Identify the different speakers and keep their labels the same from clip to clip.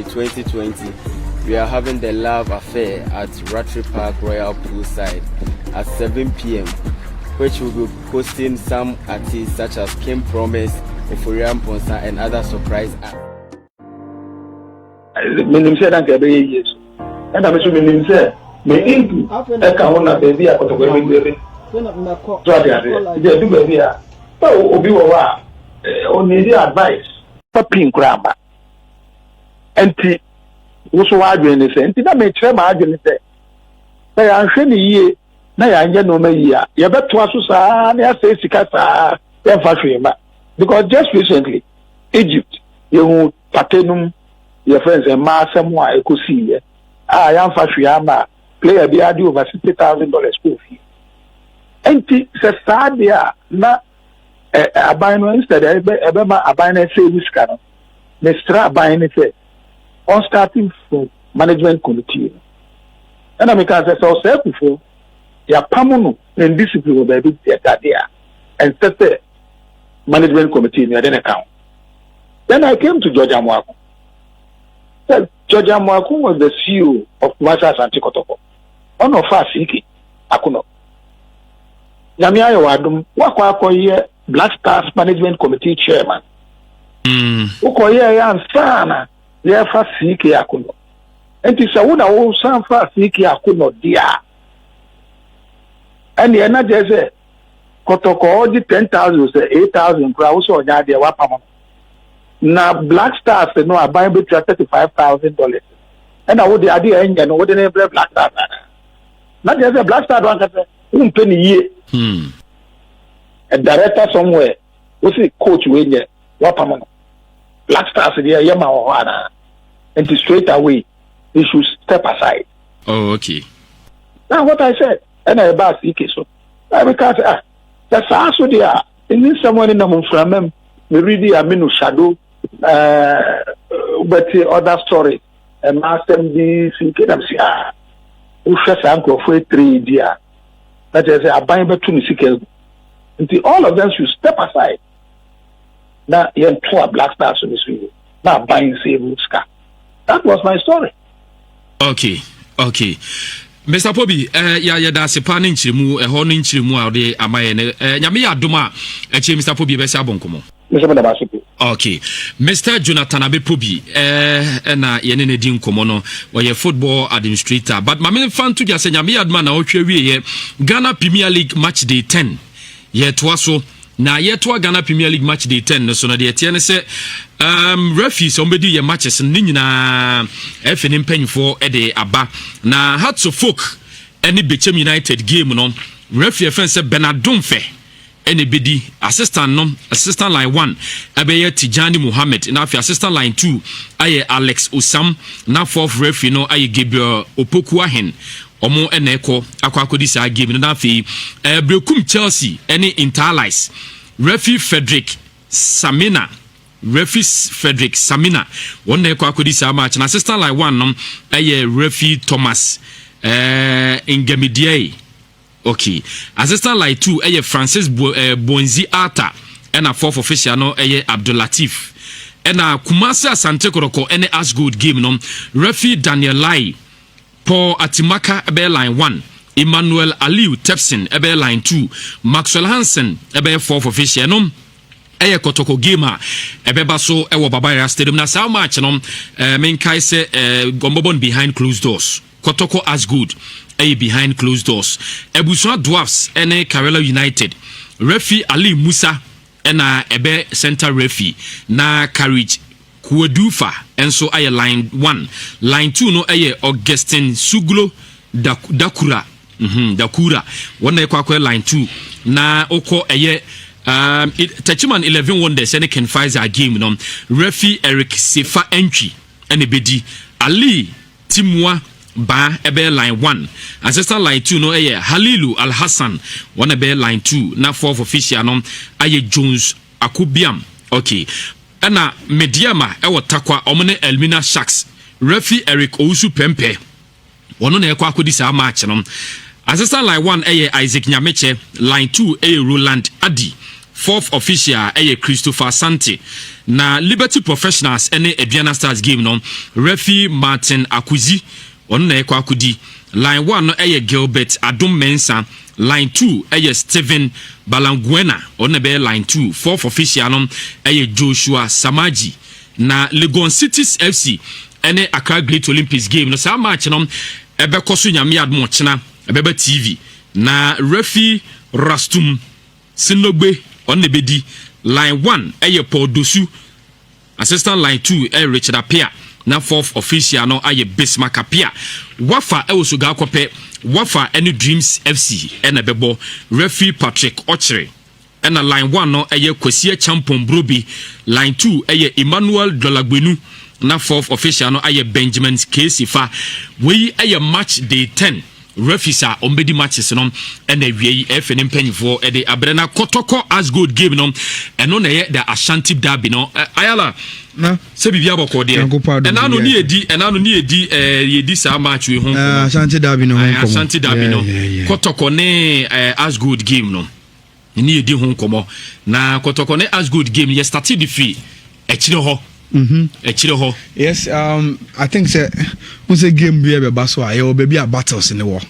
Speaker 1: February 2020, we are having the Love Affair at Rattree Park Royal Poolside at 7 p.m., which will be hosting some artists such as Kim Promise, Euphoria Ponsa, and other surprise acts.
Speaker 2: Only advice for pink grammar. And also arguing is saying, that may try my argument. They are shiny ye, Naya no me ya. You bet to us, say Sicasa, because just recently, Egypt, you Patenum, your friends and ma somewhere I could see. I am Fashiama, play a beard over $60,000 school fee. And it's sad there, not. Abino instead, Ebema Abino say this kind of Nestra Abino say on starting from management committee. And I make as I said before, ya pamuno and discipline will be there and set the management committee in your account. Then I came to Georgia Mwaku. Georgia Mwaku was the CEO of Masa Santikotoko. One of us, Iki Akuno. Yamia Wadum, Wako here. Black Stars Management Committee Chairman. Ukoye ya sana ya fasiki akuno. Enti sauna o san fasiki akuno dia. And the energy say kotoko oji 10,000 say 8,000 kwa uso onya dia wapamo. Na Black Stars no abai be $35,000. And I would the idea enye no would name Black Stars. Na just say Black Stars one ka say penny ye. A director somewhere, what's the coach when you wapamon? Black Stars there, Yama or Hana, and to straight away, they should step aside.
Speaker 3: Oh, okay.
Speaker 2: Now, what I said, and I about CK so. I because that's also there. And then someone in the Muframem, we really a minu shadow, but the other story, and master the CK, them say, who shall uncle for 3 years? That is a buying between CK. Until all of them should step aside. Now, you have Black Stars in this video. Now, buying save Ska. That was my story.
Speaker 3: Okay. Mr. Pobi, that's a pan inch mu, a horn inch mu, the Amayane, Yamia Duma, Mr. Pobi, Bessa Boncomo. Okay. Mr. Jonathan Abe Pobi, and Yenene Din Komono, or your football administrator. But my main fan to just say Yamia Adman, Ghana Premier League match day 10. Yet was na yetwa Ghana Premier League match day 10 so na de tiene se referee somebody your matches ni nyina FN mpanyfo e de aba na Hearts of Folk any Bechem United game no referee fen se Benadumfe any bedi assistant line 1 abeye Tijani Muhammad na afi assistant line 2 aye Alex Osam na fourth referee no aye Gabriel Opokuahen omo eneko akwakodi sa game na afi Brekum Chelsea any Interlice referee Frederick Samina one na akwakodi sa match na assistant line 1 no aye referee Thomas Ngamidiaye. Okay, assistant line 2 aye Francis Bonzi Arta and a fourth official no aye Abdulatif and a Kumasi Asante Koroko any Ashgood game no referee Daniel Lai Paul Atimaka ebe line 1 Emmanuel Aliu Tepsin ebe line 2 Maxwell Hansen ebe 4th official no eye Kotoko game ebe baso ewo Babaya Stadium na sa match no men kai se gombobon behind closed doors Kotoko Ashgood behind closed doors. Ebusua Dwarfs ene Karela United. Referee Ali Musa ena ebe center referee na Courage Kuedufa enso aye line 1. Line 2 no aye Augustine Suglo Dakura. Dakura. One kwa line 2 na oko aye Tachiman 11 Wonders ene Ken Pfizer game no. Referee Eric Sefa entry ene bedi Ali Timwa ba ebe line 1 assistant line 2 no eye Halilu Al Hassan one ebe line 2 na fourth official no aye Jones Akubiam. Okay ana Mediama ewo takwa omne Elmina Sharks referee Eric Ousu Pempe wono na ekwa akodi sa match no assistant line 1 eye Isaac Nyameche line 2 eye Roland Adi fourth official Christopher Sante na Liberty Professionals Aduana Stars game no referee Martin Akuzi on na akudi line 1 no Gilbert Adom Mensa line 2 Steven Balanguena on na line 2 fourth official no Joshua Samaji na Legon Cities FC Accra Great Olympics game no sa match no koso nyame admo chena ebeba TV na referee Rastum Sinogbe on the bedi line 1 Paul Dosu assistant line 2 Richard Apia na fourth official no Bismarck Apia Wafa so ga kope Wafa any Dreams FC bebo referee Patrick Ochere na line 1 no Kwesi Champon Brobi line 2 Emmanuel Dolagbenu na fourth official no Benjamin Kesifa we match day 10 refisa ombedi matches no and awie FN mpanyfo de abrena Kotoko as good game no eno na the Ashanti derby no ayala
Speaker 4: na
Speaker 3: se bibia boko de enano ni edi yedi sa match we ho
Speaker 4: Ashanti derby no
Speaker 3: Ashanti derby no Kotoko ne as good game no ni edi ho komo na Kotoko ne as good game ye started the free echire ho
Speaker 4: yes, I think was a game be a basso, I will be a battles in the war.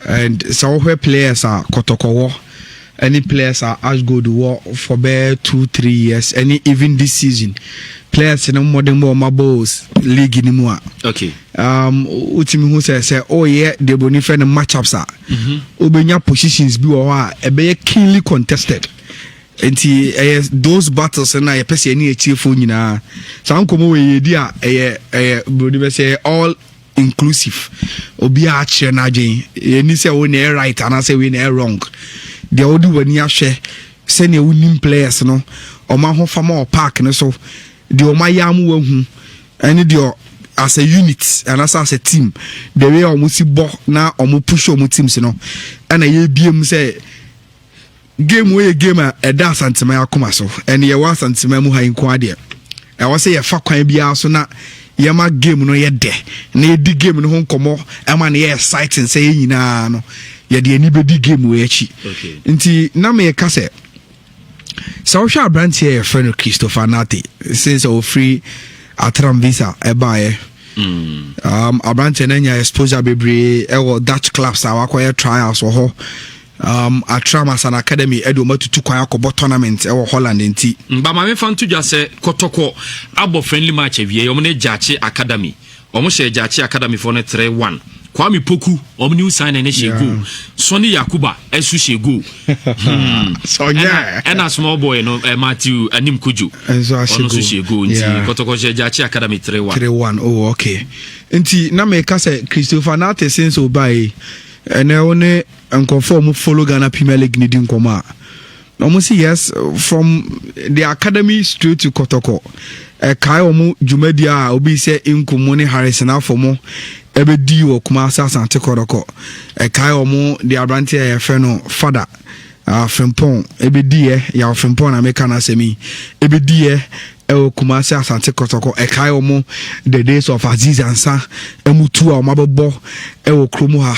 Speaker 4: And so where players are Kotoko war, any players are as good war for bare 2-3 years, any even this season. Players in a modern war Mabos league in more.
Speaker 3: Okay.
Speaker 4: Ultimate who say, oh yeah, they will need friend matchups are. Ubenya positions be a keenly contested. And those battles and I pese any chiefo nyina san komo we yedi brody say all inclusive obi a che na agin eni say we na right and say we na wrong the odi wani ahwe se na unim players no o ma ho fama park no so the o ma yam wahu any the as a unit and as a team the way o mo si bo na o mo push o mo teams no and ye biem say game we game a da santima akoma so and ye wa santima mu han ko ade e wo say ye fa kwan bia so na ye ma game no ye de na ye di game no ho nkomo e ma na ye exciting say nyina no ye de ani be di game we achi nti na me ka say so sha branch here friend Christopher Nate since o free atram visa e bae abranche na nya exposure bebre e wo Dutch clubs awakoye trials wo ho Atram as an academy edoma to kwaya tournament e Holland enti
Speaker 3: ba ma me fan to just say Kotoko abo friendly match wie omne Jachi Academy omo she Jachi Academy for 3-1 Kwame Poku omni sign na she go Sonny Yakuba esu she go
Speaker 4: so yeah
Speaker 3: and a small boy no Matthew Anim Kuju
Speaker 4: so
Speaker 3: she go enti Kotoko she Jachi Academy 3-1
Speaker 4: oh okay enti na me ka say Christopher Nate since obai and I only conform follow Ghana Premier League needing coma. Almost yes, from the academy straight to Kotoko. Kaiomu Jumedia obi say Inkumoni Harrison Afomo ebe di o Kumasa Sante Koroko. Kaiomu the Abrantia Feno father Frimpon ebe die ya Frimpon Americana semi ebe die e Kumasa Sante Kotoko. Kaiomu the days of Aziz Ansa emutu a mababo e Kromuha.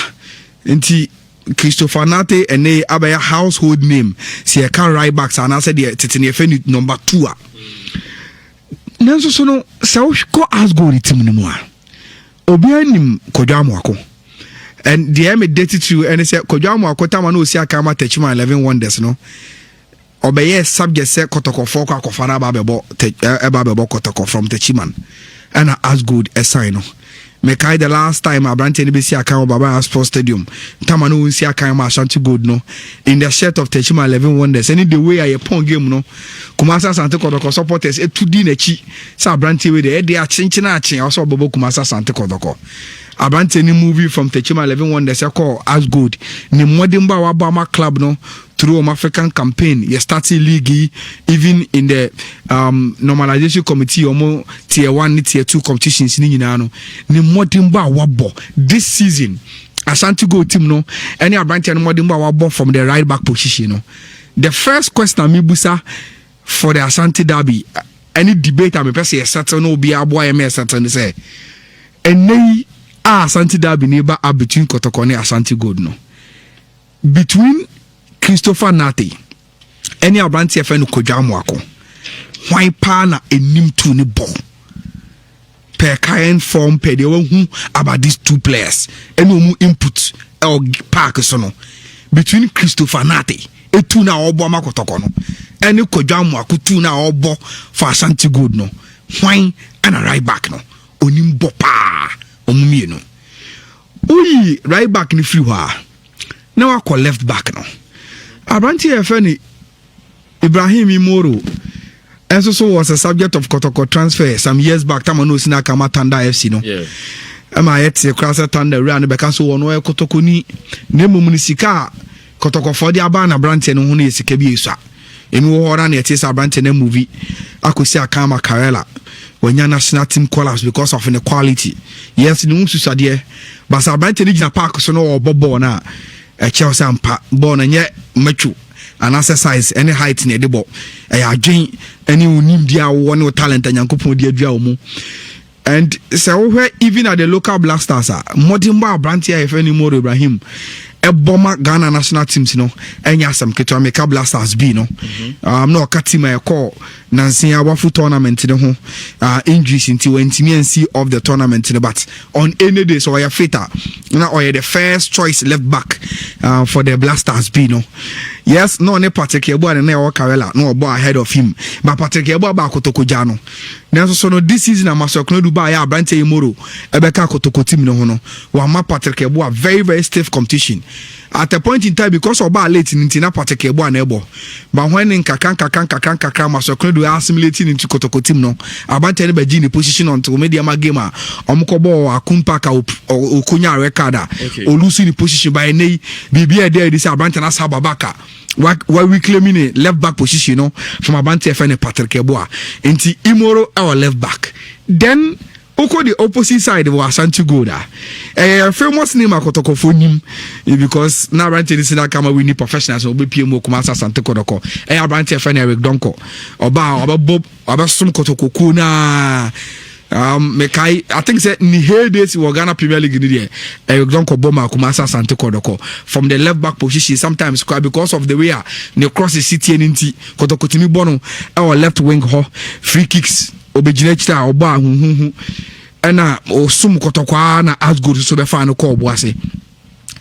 Speaker 4: Nti Christopher Nate ene abaya household name si e kan right backs and I said the titine fe number 2 a nanso so no se wo ko asgore team no mu a obi anim Kodwamo Ako and the am dated to and say Kodwamo Ako tama no si aka ma Techima 11 Wonders no obeye subject say Kotoko 4 kwa akofana ba bebo Kotoko from Techiman and as good a sign no me kai the last time Abrante ni besi aka Baba Sports Stadium tama no si aka ma Ashanti Gold no in the shirt of Techima 11 Wonders any the way I pon game no Kumasa Sante Kodoko supporters e tudi na chi sa Abrante we dey a chinchina achen also Bobo Kumasa Sante Kodoko Abrante ni movie from Techima 11 Wonders call as good ni modimba wa Bama club no through African campaign you starting league even in the normalization committee omo tier 1 tier 2 competitions ni nyina no ni modimba wabo this season Ashanti Gold team no any Abrante ni modimba wabo from the right back position no the first question Mibusa for the Ashanti derby any debate am person settle no be aboy me settle say eni Ashanti derby neighbor between Kotoko and Ashanti Gold no between Christopher Nate any abranti efe no Kodwamu ako why pa na enim to ne ball per kind form per the one who about these two players and no input or park so no between Christopher Nate etu na obo makotoko no any Kodwamu ako tu na obo for Ashanti Gold no why and a right back no onim bo pa omumie no uyi right back ni free ha now I call left back no abranti efe ni Ibrahim Imoro and so was a subject of Kotoko transfer some years back. Time no sina kama Tanda FC no.
Speaker 3: Yeah.
Speaker 4: Ama yet Krasa Tanda ran beka so ono e Kotoko ni nemu munisika Kotoko for the abana branch no hunu esika bi esua. Emi wo hora na etisa branch na movie akosi akama Karela. When national team collapse because of inequality. Yes, no susade but branch ni gina park so no obobo na e Chelsea ampa ball na nye machu. An exercise any height in the ball. I join any unim dia one talent and yankopon dia mu. And so where even at the local blasters Modimba Brantia if any more Ibrahim a bomber Ghana national teams no enya some keto make blasters be no no katima e call Nancy Awafu tournament no ho injuries into intimacy of the tournament but on any day so ya fitter na or the first choice left back for the blasters be no. Yes, no ne Patrick Yeboah and Neo Karela, no boy ahead of him. But Patrick Yeboah ba Kotoko Jano. Nanso so no this season amaso kono Dubai ya Brante Imoro ebeka Kotoko team no hono. Wa ma Patrick Yeboah very stiff competition. At a point in time because oba late in Tina Patrick Yeboah na ebo. But when in kakran maso kono do assimilating into Kotoko team no. Abante ne beji ni position on to media magema. Omukobo akumpa ka okunya recorda. Olusu ni position by nei bibia there this Abante na sababaka. Why we claiming a left back position, you know, from Abante FN Patrick Yeboah. Inti Imoro our left back. Then Oko the opposite side was Ashanti Gold. Famous name Akotoko for him because now Abante is in Kama we need professionals will be PMO Kumasa Sante Kodoko. Abante FN Eric Donko. Oba Bob Abasum Kotoko Kuna. I think say in the heydays we Ghana Premier League in the Eric Donko Boma Kumasa Sante Kodoko from the left back position sometimes because of the way the cross the city and inti Kotoko Timi Bono our left wing ho free kicks obejinechita oba hu ena osum Kotoko na as good so be fa no call boase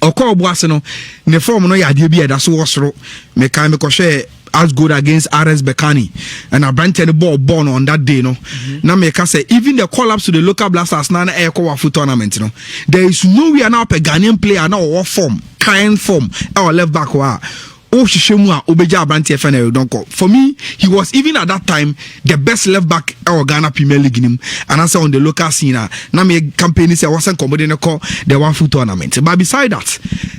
Speaker 4: okọ boase no ne form no ya de bi da so wosoro me kan me ko hwe as good against RS Bekani and a branch and ball born on that day no now me can say even the collapse to the local blasters na air foot tournament no there is no way now per Ghanaian player now or form kind form our left back wa for me, he was even at that time the best left back our Ghana Premier League in him. And I saw on the local scene now me campaign is I wasn't competing the 1 foot tournament. But beside that,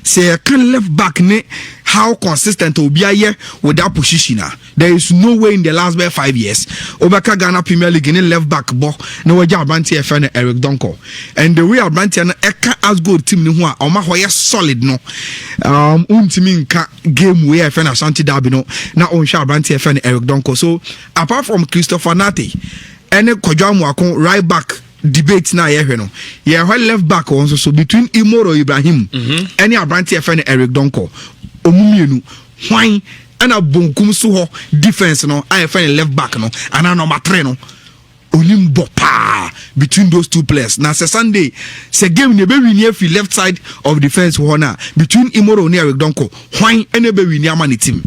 Speaker 4: say can left back ne how consistent will be a year with that position. There is no way in the last 5 years Obaka Ghana Premier League in left back bo no way Abranti FN Eric Donko. And the way Abranti and Eka as good team ni huwa or ma solid no untimi nka game we FN Ashanti Derby no na onsha Abranti FN Eric Donko. So apart from Christopher Nate any Kodwamu akon right back debate na ye no ye left back also so between Imoro Ibrahim any Abranti FN Eric Donko omumienu hwan ana bonkum so ho defense no I find left back no ana number 3 no olimbo pa between those two players na Sunday se game ne be win fi left side of defense ho na between Imoro and Eric Donko hwan ene be win ama ne team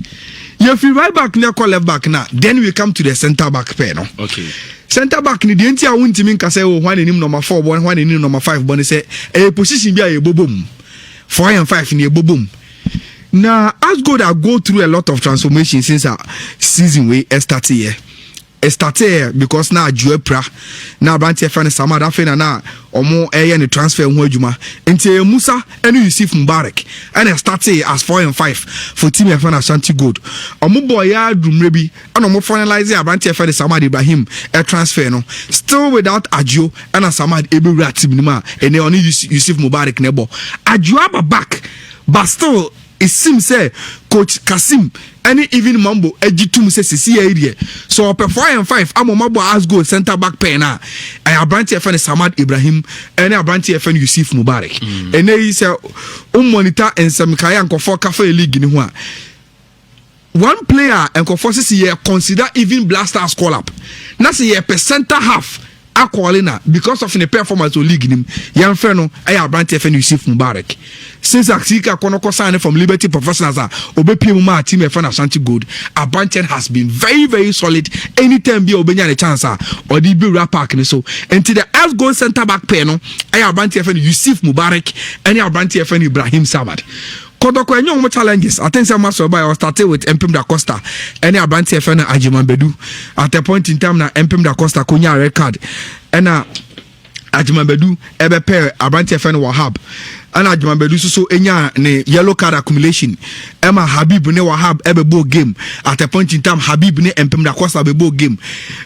Speaker 4: you feel right back ne call left back na then we come to the center back pair no
Speaker 3: okay
Speaker 4: center back ni de nti a wontimi nka say hwan enim number 4 bon hwan enim number 5 bon say position bi a ebobom 4 and 5 ni ebobom. Now, as good I go through a lot of transformation since our season we started here. Started here because now Juepra, now Branti FN Samada Fena na omo any transfer ho adwuma. Enti Musa and Yusuf Mubarak and I started as 4 and 5 for team FN Ashanti Gold. Omo boy ya Dumrebi and omo finalize Branti FN Samad Ibrahim a transfer no. Still without Ajo and Samad Ebura team nima and only Yusuf Mubarak nebo. Ajo aba back but still it seems say Coach Kasim any even Mambo ejitum say CC area so per 4 and 5 amomabo as go center back pair na I Abranti FN Samad Ibrahim and Abranti FN Yusuf Mubarak and they say monitor and some kaya nkofo cafe league ni ho a one player and forces here consider even Blaster call up. Now say a center half Aqualina because of the performance of league him. Young Ferno, I have Branty FN Yusuf Mubarak. Since Axika Konoko signed from Liberty Professionals, Obepima team FN Ashanti Gold, Abanten has been very, very solid. Anytime be Obenya a chance or the Bura Park and so. And to the as goal center back pair, no, I have Branty FN Yusuf Mubarak and I have Branty FN Ibrahim Samad. Kodoko enyo mo challenges. I think some master by started with Mpim Da Costa. Any Abanti FN Ajiman Bedu. At a point in time na Mpim Da Costa kunya red card. And Ajiman Bedu ebe pair Abanti FN Wahab. And Ajiman Bedu so enya ne yellow card accumulation. Emma Habib ne Wahab ebe bo game. At a point in time Habib ne Mpim Da Costa be bo game.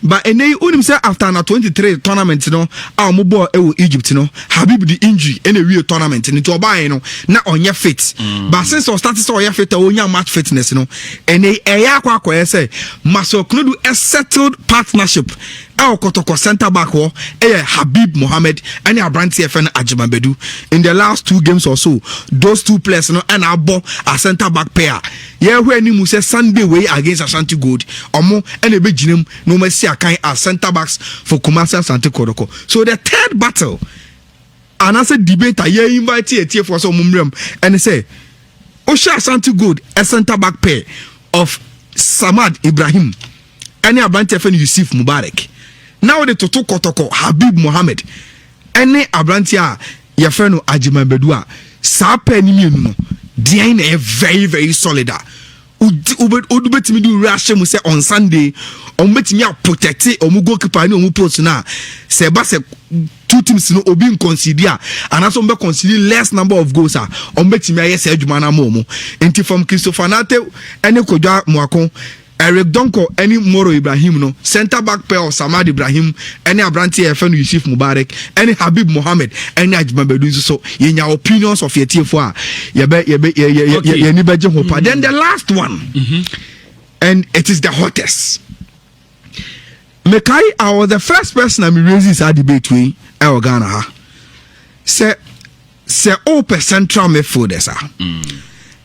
Speaker 4: But ene unim say after na 23 tournament no a mo bo e Egypt no Habib the injury ene real tournament ni to oba no na onye fit. But since I started so fit onya match fitness no ene eya akwa say Masoknudu a settled partnership. Our Kotoko center back war Habib Mohammed and Abranti FN Ajiman Bedu. In the last 2 games or so, those 2 players no and Abo a center back pair. Yeah, where ni Muse Sunday way against Ashanti Gold. Omo and a big jinem no mercy akai as center backs for Kumasi Asante Kodoko. So the third battle, and as a debate, I invite here for some mumrem and say Osha Asante Gold a center back pair of Samad Ibrahim and Abranti FN Yusuf Mubarak. Now the Toto Kotoko Habib Mohammed any Abrantia Yafeno Ajiman Bedua Sape ni no Diane a very very solid. Ubet me do rush mu say on Sunday on betimi a protect o mu goalkeeper ni o mu post na se ba se 2 teams no obi consider and also be consider less number of goals on betimi aye se adwuma na mo enti from Christopher Nate any Kodwa Moakon Eric Donko, any Moro Ibrahim, no center back pair of Samad Ibrahim, any Abranti FN Yusuf Mubarak, any Habib Mohammed, any Ajiman Bedu. So, in your opinions of your TFA, then the last one, and it is the hottest. Mekai, I was the first person I raised this debate with Ghana. Say open central midfielder,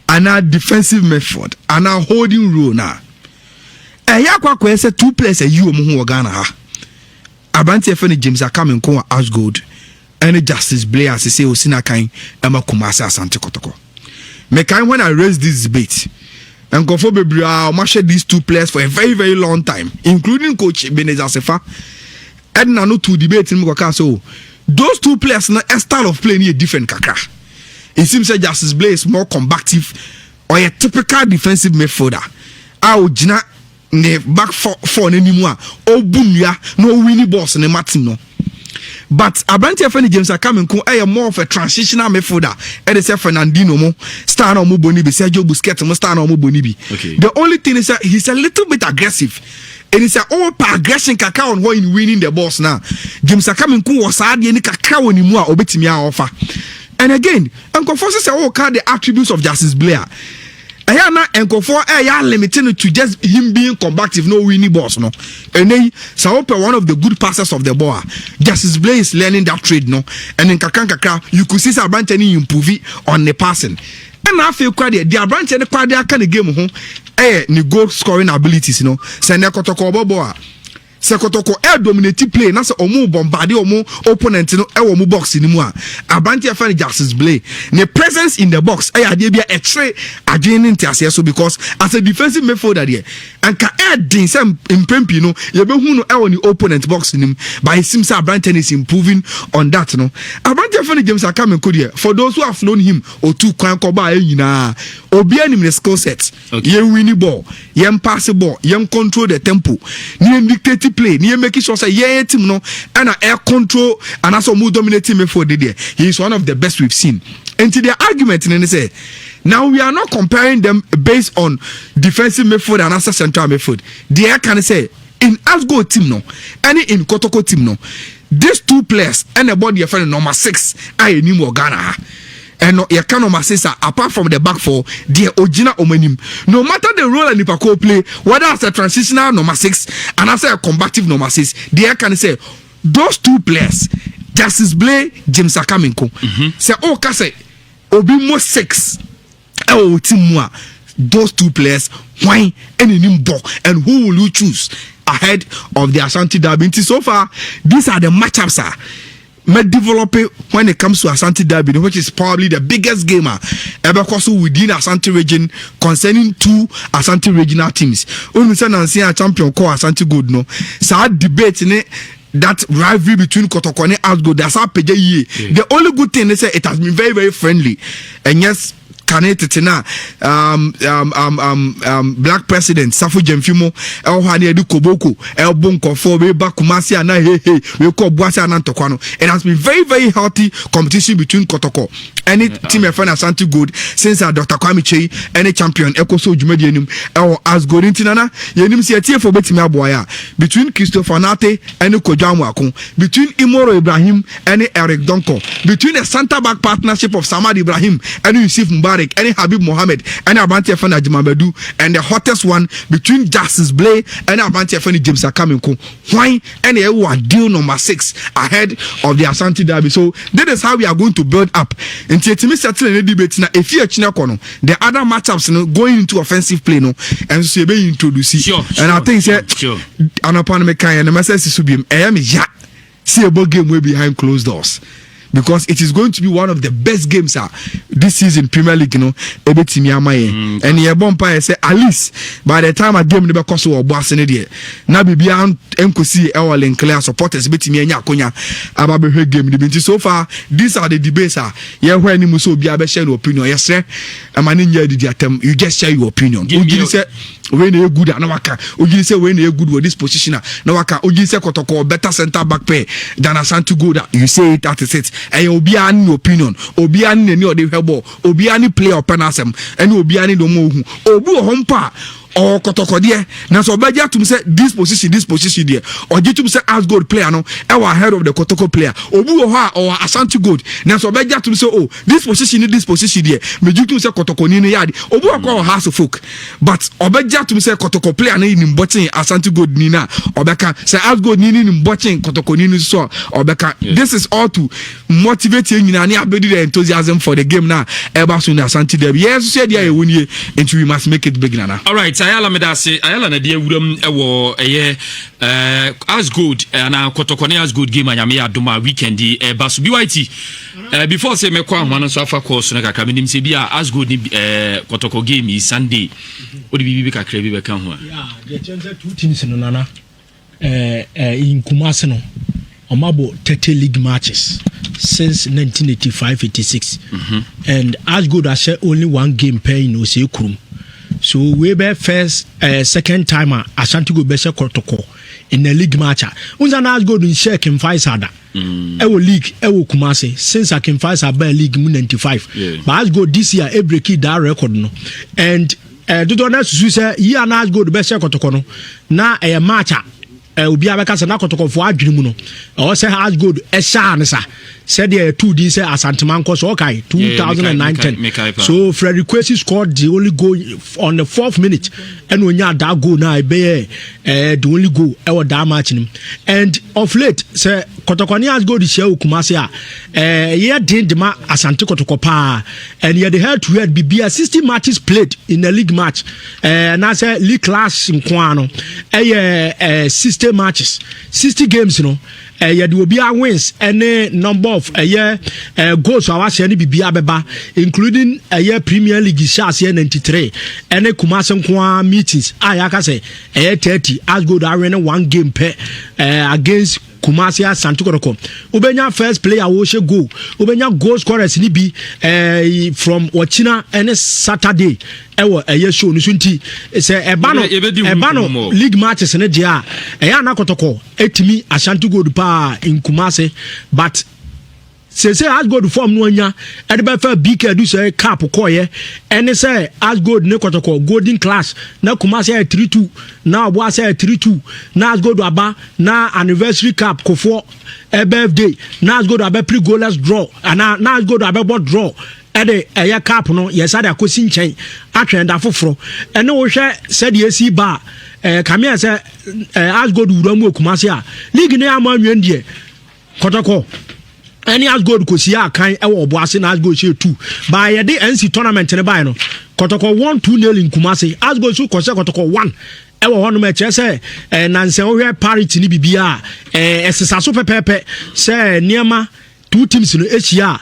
Speaker 4: and a defensive midfield, and a holding role now. Yakwa kwa say 2 players you mu Ghana ha. Abanti FN James Akame nko as gold. Any Justice Blair say Osina kan ema Kumasi Asante Kotoko. Me kan when I raised this debate. And go for bebre I share these 2 players for a very very long time, including coach Beneza Sefa. And na no to debate in go so those 2 players na style of play ni different kakra. It seems that Justice Blair is more combative or a typical defensive midfielder. Jina ne back for n'animu a obunua no winning boss ne matim no. But Abranti FN James Akame nko more of a transitional midfielder. It say Fernandinho mo star na mo boni bi Sergio Busquets mo star na mo boni bi. The only thing is that he's a little bit aggressive. And it's a all aggression kaka on how in winning the boss now. James Akame nko was hard ye ni kaka woni mu a obetimi a offer. And again, Uncle Forces all card the attributes of Justice Blair. Ayana Enkofo ya limited to just him being combative, no winning boss, no. And then Saope one of the good passers of the ball. Justice Blair is learning that trade, no. And in Kakanka, you could see Sabantani improve on the passing. And I feel quite the Abranti and the quad kind of game home. Ni goal scoring abilities, no. Send a Kotoko boa. Sekotoko dominate play na se omu bombardé omu opponent no e omu box ni mu a Abanti FN Justice Blair ne presence in the box ade bia tre adwene ntiase so because as a defensive midfielder there anka din sem impempi no ye behu no e woni opponent box nim but it seems Abanti is improving on that no. Abanti FN James Akame Kodie for those who have known him or two kwan ko ba nyina obi anim the skill set ye winning ball ye pass ball ye control the tempo ni dictate play near making sure say yeah team no and air control and also more dominating midfield there. He is one of the best we've seen. And to the argument and they say now we are not comparing them based on defensive midfield and also central midfield. They can say in Asgo team no any in Kotoko team no these 2 players and about their friend number 6 I ni mo Ghana. And no, you cannot assist apart from the back 4, the original omenim. No matter the role and Nipako play, whether as a transitional number 6 and as a combative number 6, they can say those 2 players, Justice Blair, James Akame nko. Say oh kase obi mo 6. Oh timwa. Those 2 players why any ball, and who will you choose ahead of the Ashanti Derby? So far, these are the matchups may develop when it comes to Ashanti Derby, which is probably the biggest game ever within Ashanti region concerning two Ashanti regional teams. When we say a champion called Ashanti Good, no, sad debate in it. That rivalry between Kotoko and Asgo, that's how the only good thing they say, it has been very, very friendly. And yes, Kanetina, black president, Safu Jemfimo, El Hania du Koboko, El Bonko, for Beba Kumasi, and we call Boasa and Antoquano. It has been very, very healthy competition between Kotoko. Any team of Ashanti Good since Dr. Kwame Chey, any champion, Ecoso Jumedianum, El Asgo Tinana, Yenim Sia for Betimia Boya, between Christopher Nate and Kojamwako, between Imoro Ibrahim and Eric Donko, between a Santa back partnership of Samad Ibrahim and Yusuf Mubarak. Any Habib Mohammed, any Abanti Afana Jimabedu, and the hottest one between Justice Blay and Abanti Afani James Akaminko. Why any deal number 6 ahead of the Ashanti Derby? So that is how we are going to build up. And to settle in the debate now, if you the other matchups going into offensive play no, and so be introduce. And I think and upon me and the message is to be see a ball game way behind closed doors. Because it is going to be one of the best games this season Premier League, and your bumpire say at least by the time a game never cost or boss in it. Now be beyond MCC our clear supporters betting me about the game. So far, these are the debates. When you so be able to share your opinion, yes, sir. You just share your opinion. You say when you good at Nawaka, you say when you good with this position, Nawaka, you say Kotoko better center back pair than Ashanti Good. You say it at it. And Obiani opinion, Obiani any of the hebo, Obiani play or penasem, and Obiani do mohu, Obu hompa. Or Kotoko dear, now so Baja to say this position there, or did to say as good player no, our head of the Kotoko player, Obu or Ashanti Good, now so Baja to say, oh, this position there, me you to say Kotoko Nini Yadi, Obu or House of Folk, but Obaja to say Kotoko player in botching Ashanti Good Nina, or Beka say as good Nini in botching Kotoko Nini so, or Beka. This is all to motivate you in any the enthusiasm for the game now, ever soon Ashanti Derby. Yes, said yeah, we need, and we must make it big now.
Speaker 3: All right. Ayala medase ayala na de wuram ewo as good na Kotoko as good game anyame adoma weekend basu BYT before say me kwa hwan so afa course na kakra menim se bia as good Kotoko game is Sunday odi bibi kakra bi be kan ho
Speaker 5: yeah the change two teams no nana in Kumasi no omabo 30 league matches since 1985-86 and as good as only one game per in Osei. So we be first second timer Ashanti go be Kotoko in the league match. Unza na go in share Kim Faisal da. Ewo league ewo Kumasi since Kim Faisal be league 95. But as go this year e break that record no. And do na susu say year na go be Kotoko no. Na match obi abeka se na Kotoko fo adwene mu no. O say has good e sha ne sa. Said there 2D say Asanteman course okay 2019. So Frederick Kwesi scored the only goal on the 4th minute and when you that goal now be the only goal ever that match and of late say Kotoko has go the share Kumasi yeah did ma Asante Kotoko pa and yeah the head to head be 60 matches played in the league match and I say league class in Kwano 60 matches 60 games you know there will be a wins any number of goals for our share bibia beba including Premier League shares 93 any Kumasi Nkwa meetings ayaka say 30 as good arena one game per against Kumasi Asante Kotoko. Ubenya first player wo she go. Ubenya goal scorers ni bi from Wachina any Saturday. Ewo show ni sunti say ebano league matches ne dia. Na Kotoko etimi Asante Gold pa in Kumasi but say as good form no anya e be fa big do say cap koye and say as good ne Kotoko golden class na Kumasi 3-2 na Obo say 3-2 na as good aba na anniversary cap kofo birthday na as good aba pre goalless draw and na as good aba draw ede cap no yes ada kosi nchen atwenda foforo ene wo hwe said yesi ba kamia say as good wuramu Kumasi a league ne amanwen die Kotoko any as good ko sia kan e wo boase na as good share 2 by the NC tournament ne buy no Kotoko 1-2-0 in Kumasi. As go to Kosha Kotoko 1. Ewa hono me che se nanse ohwe parity ni bibia esesaso pepepe se niema two teams no echia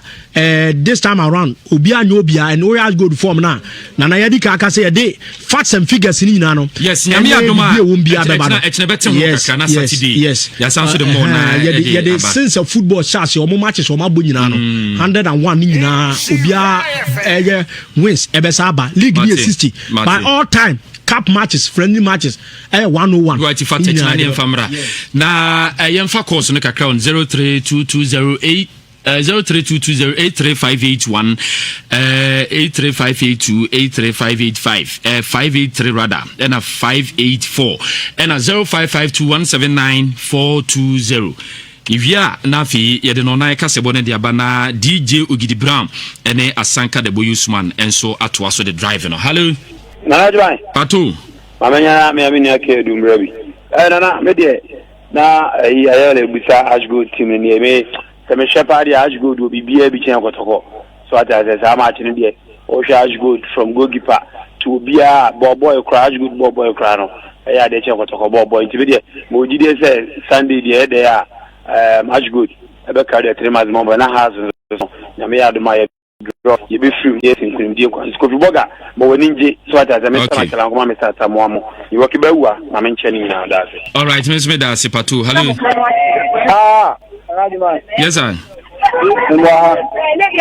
Speaker 5: this time around obi anyo obi and we has good form na yedi ka aka say yedi facts and figures ni nyina no
Speaker 3: yes nyame adoma echne betem ho kaka na Saturday
Speaker 5: yes
Speaker 3: ya sound the more na
Speaker 5: yedi since of football chance o mo matches o ma bo nyina no 101 ni nyina obi a wins ebesa aba league ni 60 by all time cup matches, friendly matches, 101.
Speaker 3: Right, if I take Nani Famra. Na Yemfa course on the crown 032208 0322083581 83582 83585 583 rather and a 584 and a 0552179420. If ya nafi yede no na ka sebo ne dia bana DJ Ogidi Brown ene Asanka de Boyusman enso atwa so the driver no. Hello.
Speaker 6: Na jwan
Speaker 3: Patu
Speaker 6: mamanya me amini ake dumrabi na me de na ayele busa Ashgood team ni me me shepherd Ashgood will be bia bi chen kotoko so ata za match ni de o hwe Ashgood from goalkeeper to bia boy crash good boy crash no ya de chen kotoko boy ti be de mo jide say Sunday de de ya Ashgood e be carry 3 months mo na has na me ya do my you be free yes in Kundim Kofi Boga but when inje so at as a Mr. Kalangoma Mr. Tamuamo you work bewa na mentioning now that
Speaker 3: all right Miss Meda Sipatu hello yes sir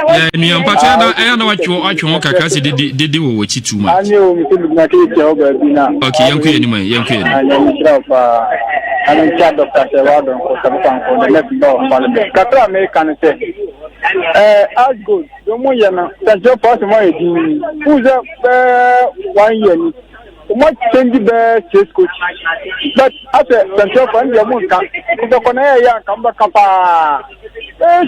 Speaker 3: yeah ni ampacha na na watwo kaka se de wo wachi tuma okay yanku ye ni man yanku ye
Speaker 2: I'm in charge of Dr. Wadon for Sabukan the next door of Parliament. Katra American say, Ashgood, the Muyana, Central Party, who's 1 year. Much change the chase coach. But after Central Party, the Moon can the Conaya come back up.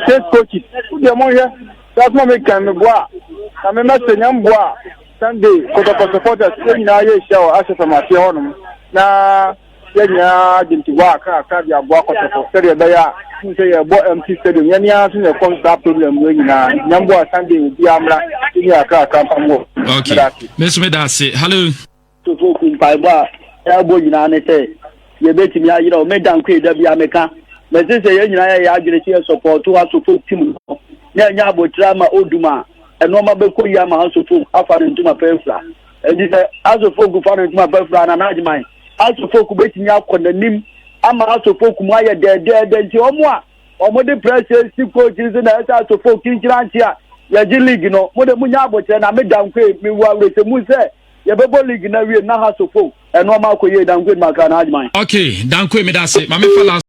Speaker 2: Chase coach, the Moya, that's what we can go. I'm a master Yamboa Sunday, Kotoko supporters, saying I show as a Mationum. Now, yenya jinti wa ka dia bo akotofo sere be ya nse ye bo MC stadium yenya so ne constant problem we nyina nyambo Sunday bi amra ni aka pamo
Speaker 3: okay Miss Medase hello
Speaker 7: to ku pai ba ya bo nyina ne se ye betimi ayira o medan ku da bi ameka me se ye nyina ya agire ti support wa support team ne nya abotira ma oduma eno ma be ko ya ma support afa ntuma pefra e di se azofo gu fa ntuma pefra na najman Asofoku betimi akonanim ama asofoku mu aye de nti omo de pressure si coach na asofoku kinchiranti a ya ji league no mo de munya abotre na me dankwe mi wa wrese mu se ye bebo league na wie na asofoku eno ma akoye dankwe maka na ajman
Speaker 3: okay dankwe me da se ma me fala